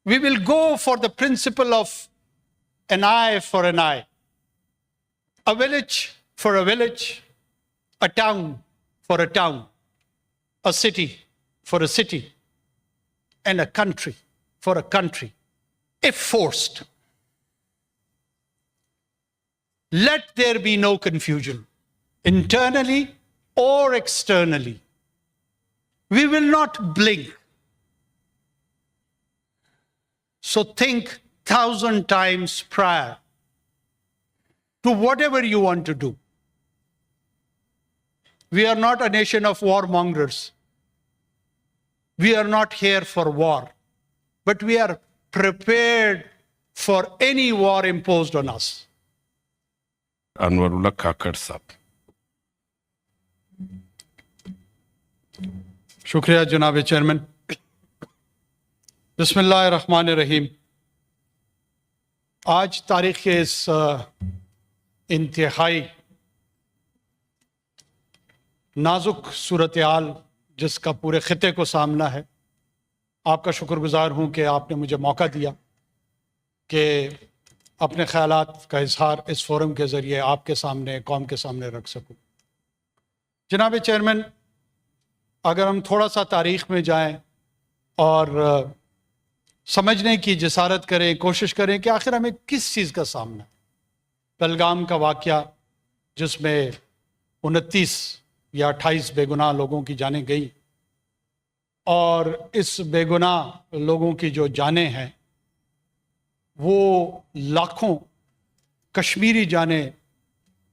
We will go for the principle of an eye for an eye, a village for a village, a town for a town, a city for a city, and a country for a country, if forced. Let there be no confusion, internally or externally. We will not blink. So think 1,000 times prior to whatever you want to do. We are not a nation of warmongers. We are not here for war, but we are prepared for any war imposed on us. انوراللہ کھاکڑ صاحب. شکریہ جناب chairman. بسم اللہ الرحمن الرحیم. آج تاریخ کے اس انتہائی نازک صورتحال جس کا پورے خطے کو سامنا ہے، آپ کا شکر گزار ہوں کہ آپ نے مجھے موقع دیا کہ اپنے خیالات کا اظہار اس فورم کے ذریعے آپ کے سامنے، قوم کے سامنے رکھ سکوں. جناب چیئرمین، اگر ہم تھوڑا سا تاریخ میں جائیں اور سمجھنے کی جسارت کریں، کوشش کریں کہ آخر ہمیں کس چیز کا سامنا ہے. پہلگام کا واقعہ جس میں 29 یا 28 بے گناہ لوگوں کی جانیں گئیں، اور اس بے گناہ لوگوں کی جو جانیں ہیں وہ لاکھوں کشمیری جانیں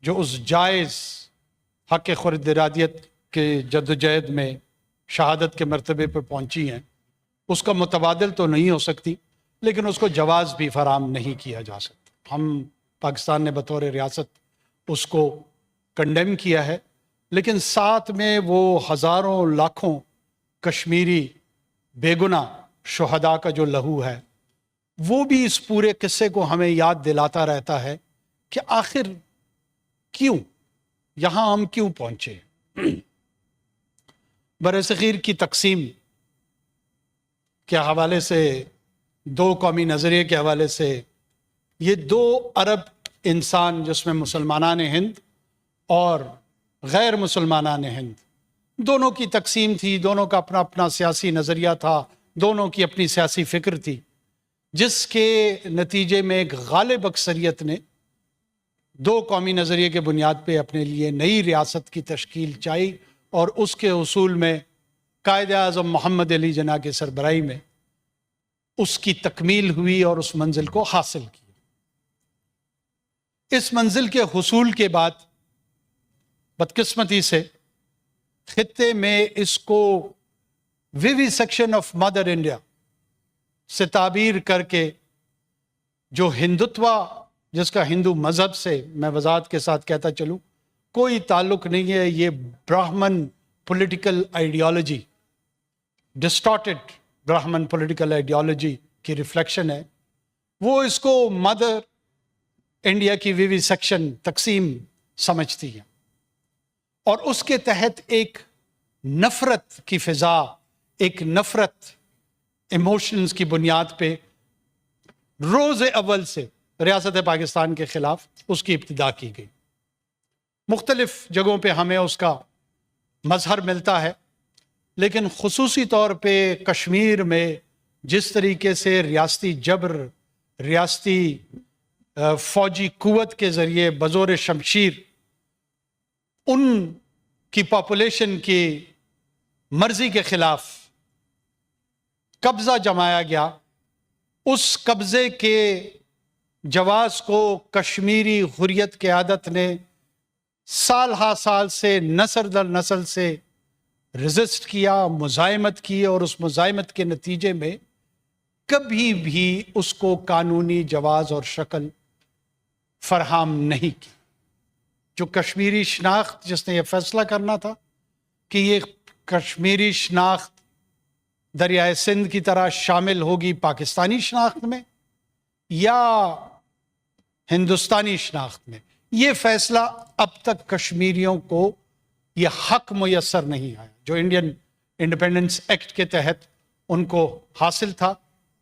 جو اس جائز حق خرد ارادیت کے جدوجہد میں شہادت کے مرتبے پر پہنچی ہیں، اس کا متبادل تو نہیں ہو سکتی، لیکن اس کو جواز بھی فراہم نہیں کیا جا سکتا. ہم پاکستان نے بطور ریاست اس کو کنڈیم کیا ہے، لیکن ساتھ میں وہ ہزاروں لاکھوں کشمیری بے گناہ شہداء کا جو لہو ہے وہ بھی اس پورے قصے کو ہمیں یاد دلاتا رہتا ہے کہ آخر کیوں یہاں ہم کیوں پہنچے. برصغیر کی تقسیم کے حوالے سے، دو قومی نظریے کے حوالے سے، یہ 2 ارب انسان جس میں مسلمانان ہند اور غیر مسلمانان ہند، دونوں کی تقسیم تھی، دونوں کا اپنا اپنا سیاسی نظریہ تھا، دونوں کی اپنی سیاسی فکر تھی، جس کے نتیجے میں ایک غالب اکثریت نے 2 قومی نظریے کے بنیاد پہ اپنے لیے نئی ریاست کی تشکیل چاہی، اور اس کے اصول میں قائد اعظم محمد علی جناح کی سربراہی میں اس کی تکمیل ہوئی اور اس منزل کو حاصل کی. اس منزل کے حصول کے بعد بدقسمتی سے خطے میں اس کو ویوی سیکشن آف مدر انڈیا سے تعبیر کر کے، جو ہندوتوا جس کا ہندو مذہب سے میں وضاحت کے ساتھ کہتا چلوں کوئی تعلق نہیں ہے، یہ Brahmin political ideology, distorted Brahmin political ideology کی ریفلیکشن ہے، وہ اس کو مدر انڈیا کی ویوی سیکشن تقسیم سمجھتی ہے، اور اس کے تحت ایک نفرت کی فضا، ایک نفرت ایموشنز کی بنیاد پہ روز اول سے ریاست پاکستان کے خلاف اس کی ابتدا کی گئی. مختلف جگہوں پہ ہمیں اس کا مظہر ملتا ہے، لیکن خصوصی طور پہ کشمیر میں جس طریقے سے ریاستی جبر، ریاستی فوجی قوت کے ذریعے بزور شمشیر ان کی پاپولیشن کی مرضی کے خلاف قبضہ جمایا گیا، اس قبضے کے جواز کو کشمیری حریت قیادت نے سال ہا سال سے، نسل در نسل سے ریزسٹ کیا، مزاحمت کی، اور اس مزاحمت کے نتیجے میں کبھی بھی اس کو قانونی جواز اور شکل فراہم نہیں کی. جو کشمیری شناخت جس نے یہ فیصلہ کرنا تھا کہ یہ کشمیری شناخت دریائے سندھ کی طرح شامل ہوگی پاکستانی شناخت میں یا ہندوستانی شناخت میں، یہ فیصلہ اب تک کشمیریوں کو یہ حق میسر نہیں آیا جو انڈین انڈیپینڈنس ایکٹ کے تحت ان کو حاصل تھا.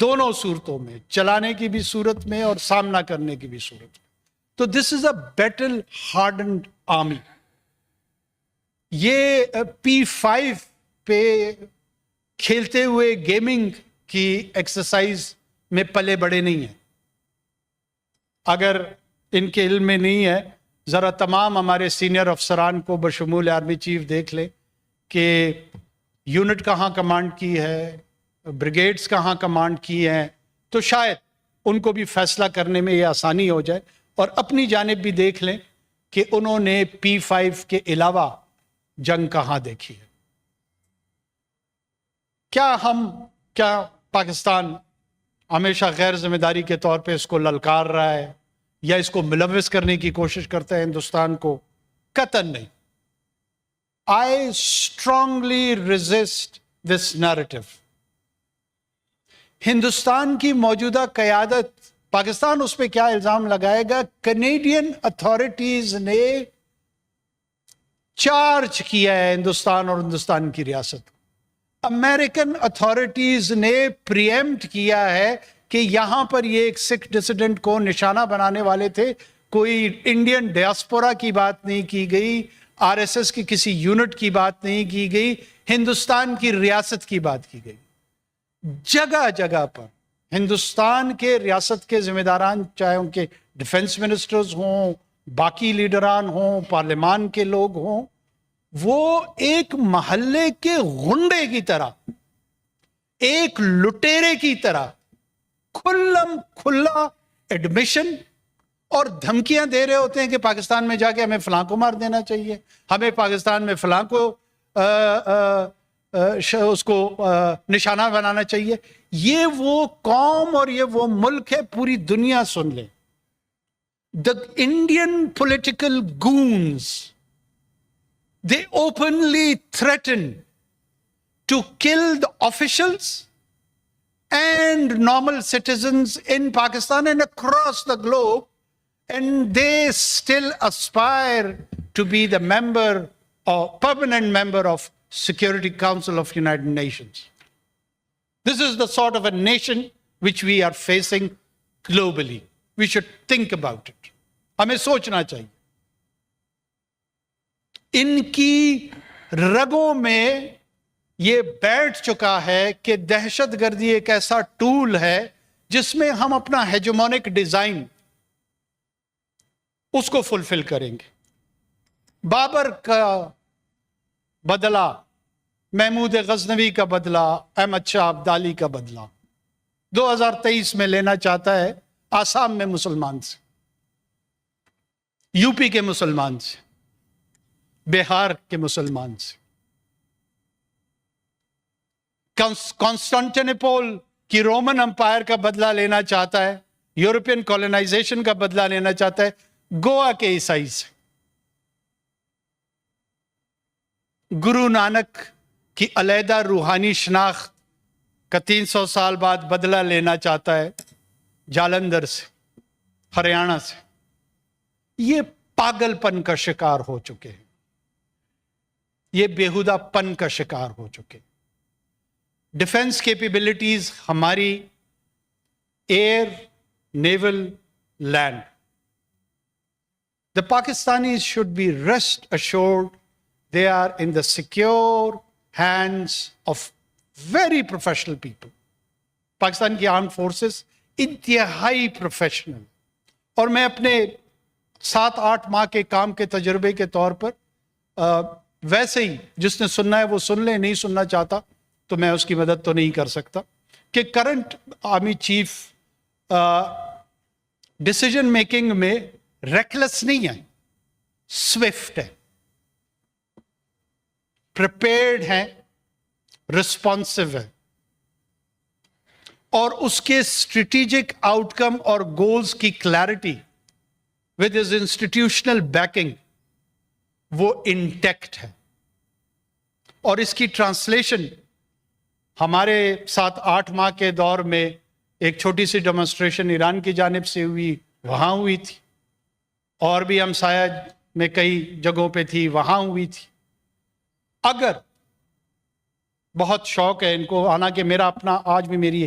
دونوں صورتوں میں، چلانے کی بھی صورت میں اور سامنا کرنے کی بھی صورت میں. تو دس از اے بیٹل ہارڈنڈ آرمی. یہ P5 پہ کھیلتے ہوئے گیمنگ کی ایکسرسائز میں پلے بڑے نہیں ہیں. اگر ان کے علم میں نہیں ہے، ذرا تمام ہمارے سینئر افسران کو بشمول آرمی چیف دیکھ لیں کہ یونٹ کہاں کمانڈ کی ہے، بریگیڈز کہاں کمانڈ کی ہیں، تو شاید ان کو بھی فیصلہ کرنے میں یہ آسانی ہو جائے. اور اپنی جانب بھی دیکھ لیں کہ انہوں نے P5 کے علاوہ جنگ کہاں دیکھی ہے. کیا پاکستان ہمیشہ غیر ذمہ داری کے طور پہ اس کو للکار رہا ہے یا اس کو ملوث کرنے کی کوشش کرتا ہے ہندوستان کو؟ قطعاً نہیں. I strongly resist this narrative. Hindustan کی موجودہ قیادت، پاکستان اس پہ کیا الزام لگائے گا؟ کینیڈین اتھارٹیز نے چارج کیا ہے ہندوستان اور ہندوستان کی ریاست. امریکن اتھارٹیز نے پریمپٹ کیا ہے کہ یہاں پر یہ ایک سکھ ڈسیڈنٹ کو نشانہ بنانے والے تھے. کوئی انڈین ڈیاسپورا کی بات نہیں کی گئی، RSS کی کسی یونٹ کی بات نہیں کی گئی، ہندوستان کی ریاست کی بات کی گئی. جگہ جگہ پر ہندوستان کے ریاست کے ذمہ داران، چاہے ان کے ڈیفنس منسٹرز ہوں، باقی لیڈران ہوں، پارلیمان کے لوگ ہوں، وہ ایک محلے کے غنڈے کی طرح، ایک لٹیرے کی طرح کھلم کھلا ایڈمیشن اور دھمکیاں دے رہے ہوتے ہیں کہ پاکستان میں جا کے ہمیں فلاں کو مار دینا چاہیے، ہمیں پاکستان میں فلاں کو اس کو نشانہ بنانا چاہیے. یہ وہ قوم اور یہ وہ ملک ہے، پوری دنیا سن لے. The Indian political goons, they openly threaten to kill the officials and normal citizens in Pakistan and across the globe, and they still aspire to be the member or permanent member of Security Council of United Nations. This is the sort of a nation which we are facing globally. We should think about it. ہمیں سوچنا چاہیے. ان کی رگوں میں یہ بیٹھ چکا ہے کہ دہشت گردی ایک ایسا ٹول ہے جس میں ہم اپنا ہیجمونک ڈیزائن اس کو فلفل کریں گے. بابر کا بدلہ، محمود غزنوی کا بدلہ، احمد شاہ ابدالی کا بدلہ 2023 میں لینا چاہتا ہے آسام میں مسلمان سے، UP کے مسلمان سے، بہار کے مسلمان سے. کانسٹانٹینوپل کی رومن امپائر کا بدلہ لینا چاہتا ہے، یورپین کولونائزیشن کا بدلہ لینا چاہتا ہے گوا کے عیسائی سے. گرو نانک کی علیحدہ روحانی شناخت کا 300 سال بعد بدلہ لینا چاہتا ہے جالندھر سے، ہریانہ سے. یہ پاگل پن کا شکار ہو چکے ہیں، یہ بیہودہ پن کا شکار ہو چکے. ڈیفنس کیپیبلٹیز ہماری air, naval, land. The Pakistanis should be rest assured they are in the secure hands of very professional people. Pakistan کی آرمڈ فورسز انتہائی پروفیشنل، اور میں اپنے 7-8 ماہ کے کام کے تجربے کے طور پر ویسے ہی جس نے سننا ہے وہ سن لے، نہیں سننا چاہتا تو میں اس کی مدد تو نہیں کر سکتا، کہ current army chief decision making میں ریکلس نہیں ہے، سوئفٹ ہے، پریپیئرڈ ہے، رسپانسو ہے، اور اس کے اسٹریٹجک آؤٹ کم اور گولز کی clarity with his institutional backing وہ انٹیکٹ ہے. اور اس کی ٹرانسلیشن ہمارے 7-8 ماہ کے دور میں ایک چھوٹی سی ڈیمونسٹریشن ایران کی جانب سے ہوئی، وہاں ہوئی تھی، اور بھی ہمسایہ میں کئی جگہوں پہ تھی، وہاں ہوئی تھی. اگر بہت شوق ہے ان کو، حالانکہ میرا اپنا آج بھی میری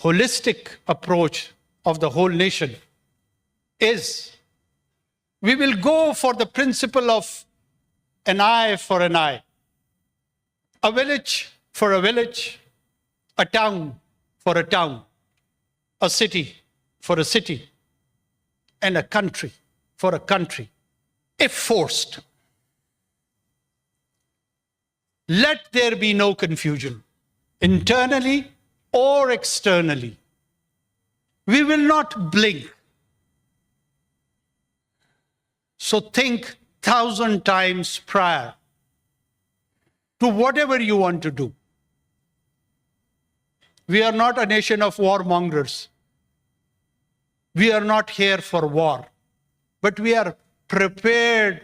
holistic approach of the whole nation is we will go for the principle of an eye for an eye, a village for a village, a town for a town, a city for a city, and a country for a country, if forced. Let there be no confusion, internally or externally. We will not blink. So think 1,000 times prior to whatever you want to do. We are not a nation of warmongers. We are not here for war, but we are prepared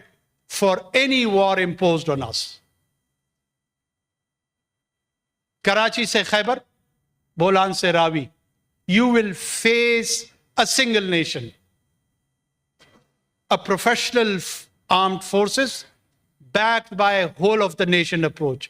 for any war imposed on us. Karachi se Khyber, Bolan se Ravi, you will face a single nation, a professional armed forces backed by a whole of the nation approach,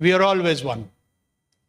we are always one.